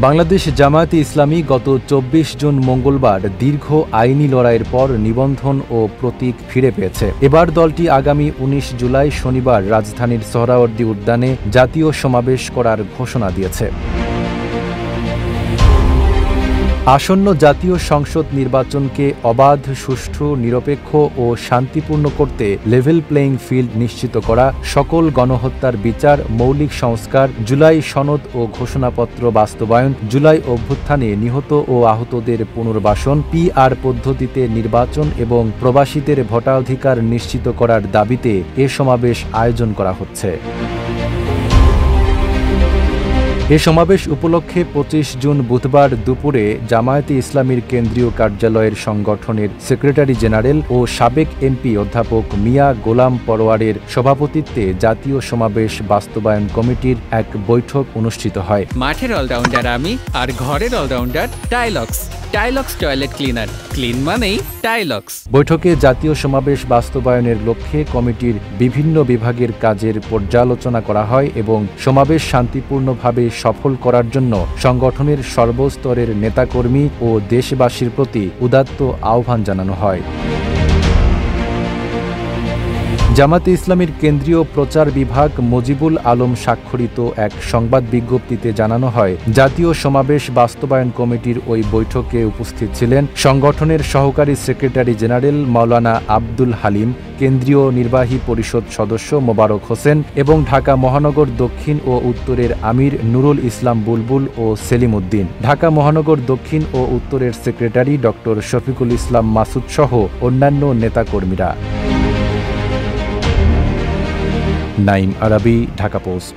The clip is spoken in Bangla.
বাংলাদেশ জামায়াতে ইসলামী গত ২৪ জুন মঙ্গলবার দীর্ঘ আইনি লড়াইয়ের পর নিবন্ধন ও প্রতীক ফিরে পেয়েছে। এবার দলটি আগামী ১৯ জুলাই শনিবার রাজধানীর সোহরাওয়ার্দী উদ্যানে জাতীয় সমাবেশ করার ঘোষণা দিয়েছে। আসন্ন জাতীয় সংসদ নির্বাচনকে অবাধ, সুষ্ঠু, নিরপেক্ষ ও শান্তিপূর্ণ করতে লেভেল প্লেইং ফিল্ড নিশ্চিত করা, সকল গণহত্যার বিচার, মৌলিক সংস্কার, জুলাই সনদ ও ঘোষণাপত্র বাস্তবায়ন, জুলাই অভ্যুত্থানে নিহত ও আহতদের পুনর্বাসন, PR পদ্ধতিতে নির্বাচন এবং প্রবাসীদের ভোটাধিকার নিশ্চিত করার দাবিতে এ সমাবেশ আয়োজন করা হচ্ছে। এ সমাবেশ উপলক্ষে ২৫ জুন বুধবার দুপুরে জামায়াতে ইসলামীর কেন্দ্রীয় কার্যালয়ের সংগঠনের সেক্রেটারি জেনারেল ও সাবেক MP অধ্যাপক মিয়া গোলাম পরোয়ারের সভাপতিত্বে জাতীয় সমাবেশ বাস্তবায়ন কমিটির এক বৈঠক অনুষ্ঠিত হয়। মাঠের অলরাউন্ডার আমি, আর ঘরের allrounder Tylox. Tylox toilet cleaner, clean মানেই টাইলক্স। বৈঠকে জাতীয় সমাবেশ বাস্তবায়নের লক্ষ্যে কমিটির বিভিন্ন বিভাগের কাজের পর্যালোচনা করা হয় এবং সমাবেশ শান্তিপূর্ণভাবে সফল করার জন্য সংগঠনের সর্বস্তরের নেতাকর্মী ও দেশবাসীর প্রতি উদাত্ত আহ্বান জানানো হয়। জামায়াতে ইসলামীর কেন্দ্রীয় প্রচার বিভাগ মুজিবুল আলম স্বাক্ষরিত এক সংবাদ বিজ্ঞপ্তিতে জানানো হয়, জাতীয় সমাবেশ বাস্তবায়ন কমিটির ওই বৈঠকে উপস্থিত ছিলেন সংগঠনের সহকারী সেক্রেটারি জেনারেল মাওলানা আব্দুল হালিম, কেন্দ্রীয় নির্বাহী পরিষদ সদস্য মোবারক হোসেন এবং ঢাকা মহানগর দক্ষিণ ও উত্তরের আমির নুরুল ইসলাম বুলবুল ও সেলিম উদ্দিন, ঢাকা মহানগর দক্ষিণ ও উত্তরের সেক্রেটারি ডক্টর শফিকুল ইসলাম মাসুদ সহ অন্যান্য নেতাকর্মীরা। নাইম আরাবী, ঢাকা পোস্ট।